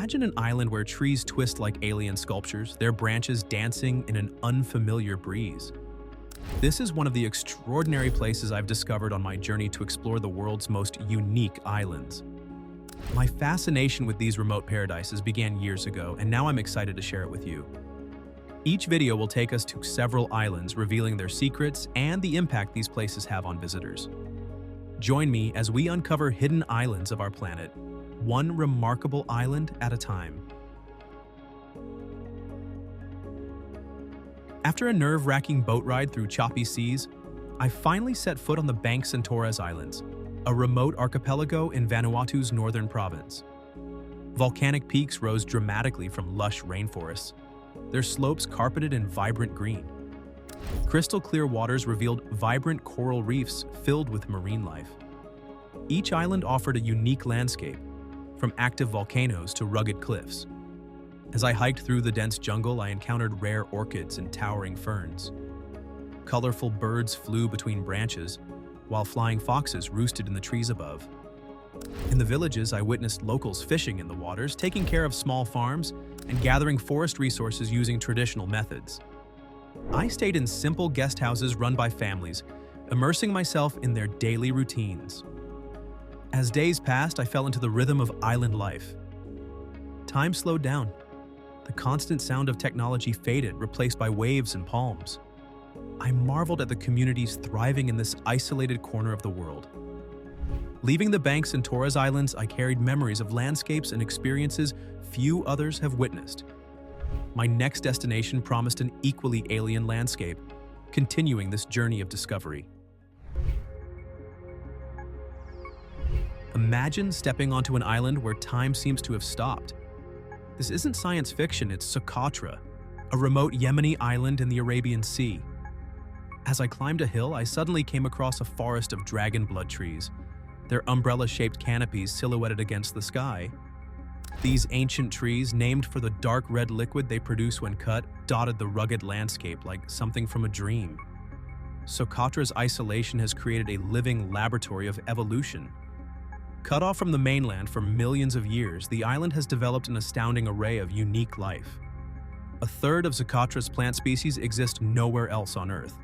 Imagine an island where trees twist like alien sculptures, their branches dancing in an unfamiliar breeze. This is one of the extraordinary places I've discovered on my journey to explore the world's most unique islands. My fascination with these remote paradises began years ago, and now I'm excited to share it with you. Each video will take us to several islands, revealing their secrets and the impact these places have on visitors. Join me as we uncover hidden islands of our planet, one remarkable island at a time. After a nerve-wracking boat ride through choppy seas, I finally set foot on the banks and Torres Islands, a remote archipelago in Vanuatu's northern province. Volcanic peaks rose dramatically from lush rainforests, their slopes carpeted in vibrant green. Crystal-clear waters revealed vibrant coral reefs filled with marine life. Each island offered a unique landscape, from active volcanoes to rugged cliffs. As I hiked through the dense jungle, I encountered rare orchids and towering ferns. Colorful birds flew between branches, while flying foxes roosted in the trees above. In the villages, I witnessed locals fishing in the waters, taking care of small farms, and gathering forest resources using traditional methods. I stayed in simple guest houses run by families, immersing myself in their daily routines. As days passed, I fell into the rhythm of island life. Time slowed down. The constant sound of technology faded, replaced by waves and palms. I marveled at the communities thriving in this isolated corner of the world. Leaving the banks and Torres Islands, I carried memories of landscapes and experiences few others have witnessed. My next destination promised an equally alien landscape, continuing this journey of discovery. Imagine stepping onto an island where time seems to have stopped. This isn't science fiction, it's Socotra, a remote Yemeni island in the Arabian Sea. As I climbed a hill, I suddenly came across a forest of dragon blood trees, their umbrella-shaped canopies silhouetted against the sky. These ancient trees, named for the dark red liquid they produce when cut, dotted the rugged landscape like something from a dream. Socotra's isolation has created a living laboratory of evolution. Cut off from the mainland for millions of years, the island has developed an astounding array of unique life. A third of Socotra's plant species exist nowhere else on Earth,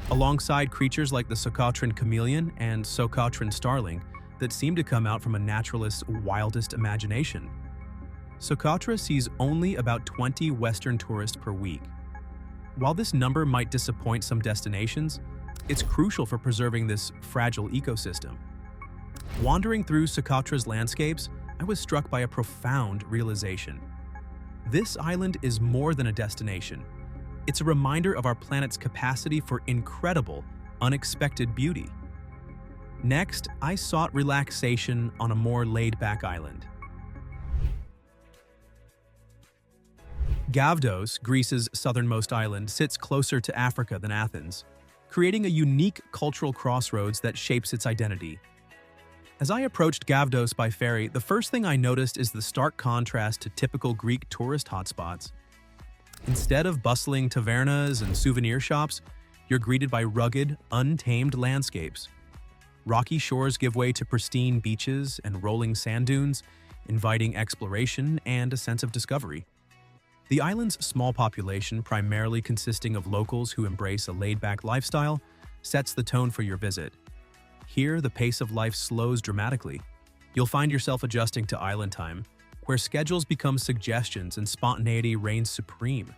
alongside creatures like the Socotran chameleon and Socotran starling that seem to come out from a naturalist's wildest imagination. Socotra sees only about 20 Western tourists per week. While this number might disappoint some destinations, it's crucial for preserving this fragile ecosystem. Wandering through Socotra's landscapes, I was struck by a profound realization. This island is more than a destination. It's a reminder of our planet's capacity for incredible, unexpected beauty. Next, I sought relaxation on a more laid-back island. Gavdos, Greece's southernmost island, sits closer to Africa than Athens, creating a unique cultural crossroads that shapes its identity. As I approached Gavdos by ferry, the first thing I noticed is the stark contrast to typical Greek tourist hotspots. Instead of bustling tavernas and souvenir shops, you're greeted by rugged, untamed landscapes. Rocky shores give way to pristine beaches and rolling sand dunes, inviting exploration and a sense of discovery. The island's small population, primarily consisting of locals who embrace a laid-back lifestyle, sets the tone for your visit. Here, the pace of life slows dramatically. You'll find yourself adjusting to island time, where schedules become suggestions and spontaneity reigns supreme.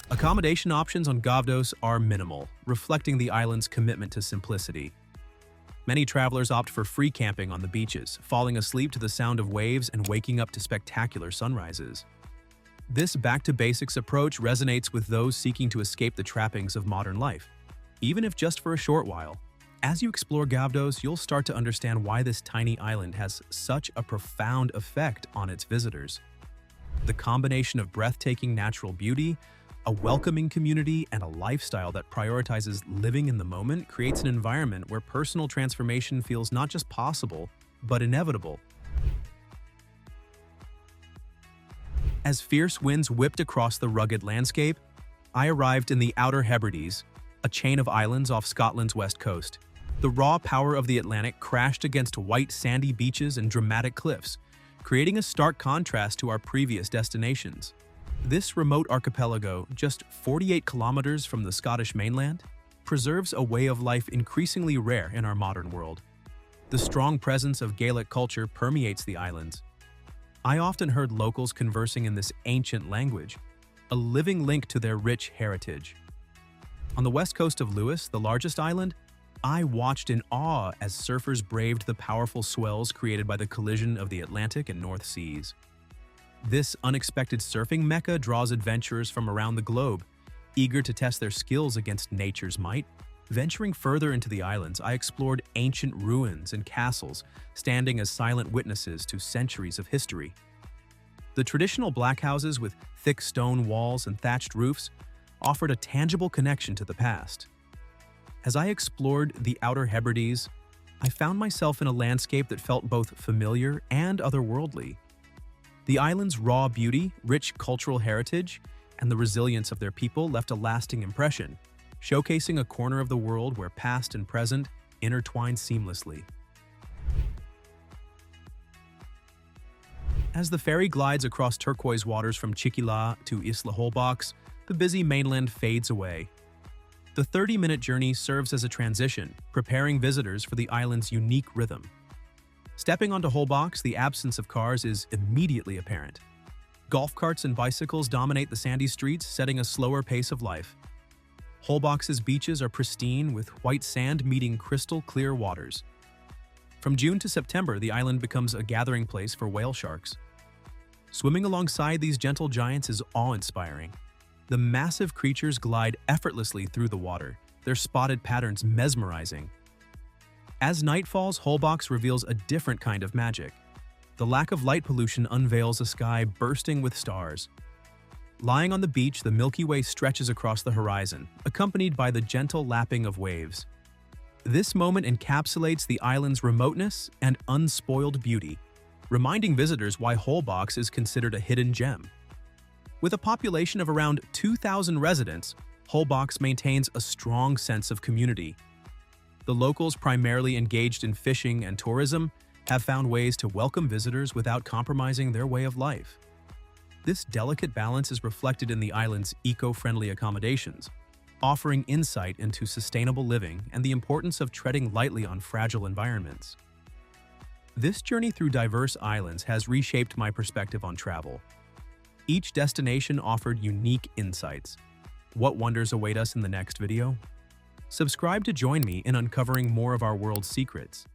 Accommodation options on Gavdos are minimal, reflecting the island's commitment to simplicity. Many travelers opt for free camping on the beaches, falling asleep to the sound of waves and waking up to spectacular sunrises. This back-to-basics approach resonates with those seeking to escape the trappings of modern life, even if just for a short while. As you explore Gavdos, you'll start to understand why this tiny island has such a profound effect on its visitors. The combination of breathtaking natural beauty, a welcoming community, and a lifestyle that prioritizes living in the moment creates an environment where personal transformation feels not just possible, but inevitable. As fierce winds whipped across the rugged landscape, I arrived in the Outer Hebrides, a chain of islands off Scotland's west coast. The raw power of the Atlantic crashed against white sandy beaches and dramatic cliffs, creating a stark contrast to our previous destinations. This remote archipelago, just 48 kilometers from the Scottish mainland, preserves a way of life increasingly rare in our modern world. The strong presence of Gaelic culture permeates the islands. I often heard locals conversing in this ancient language, a living link to their rich heritage. On the west coast of Lewis, the largest island, I watched in awe as surfers braved the powerful swells created by the collision of the Atlantic and North Seas. This unexpected surfing mecca draws adventurers from around the globe, eager to test their skills against nature's might. Venturing further into the islands, I explored ancient ruins and castles, standing as silent witnesses to centuries of history. The traditional black houses with thick stone walls and thatched roofs offered a tangible connection to the past. As I explored the outer Hebrides, I found myself in a landscape that felt both familiar and otherworldly. The island's raw beauty, rich cultural heritage, and the resilience of their people left a lasting impression, showcasing a corner of the world where past and present intertwine seamlessly. As the ferry glides across turquoise waters from Chiquila to Isla Holbox, the busy mainland fades away. The 30-minute journey serves as a transition, preparing visitors for the island's unique rhythm. Stepping onto Holbox, the absence of cars is immediately apparent. Golf carts and bicycles dominate the sandy streets, setting a slower pace of life. Holbox's beaches are pristine, with white sand meeting crystal-clear waters. From June to September, the island becomes a gathering place for whale sharks. Swimming alongside these gentle giants is awe-inspiring. The massive creatures glide effortlessly through the water, their spotted patterns mesmerizing. As night falls, Holbox reveals a different kind of magic. The lack of light pollution unveils a sky bursting with stars. Lying on the beach, the Milky Way stretches across the horizon, accompanied by the gentle lapping of waves. This moment encapsulates the island's remoteness and unspoiled beauty, reminding visitors why Holbox is considered a hidden gem. With a population of around 2,000 residents, Holbox maintains a strong sense of community. The locals, primarily engaged in fishing and tourism, have found ways to welcome visitors without compromising their way of life. This delicate balance is reflected in the island's eco-friendly accommodations, offering insight into sustainable living and the importance of treading lightly on fragile environments. This journey through diverse islands has reshaped my perspective on travel. Each destination offered unique insights. What wonders await us in the next video? Subscribe to join me in uncovering more of our world's secrets.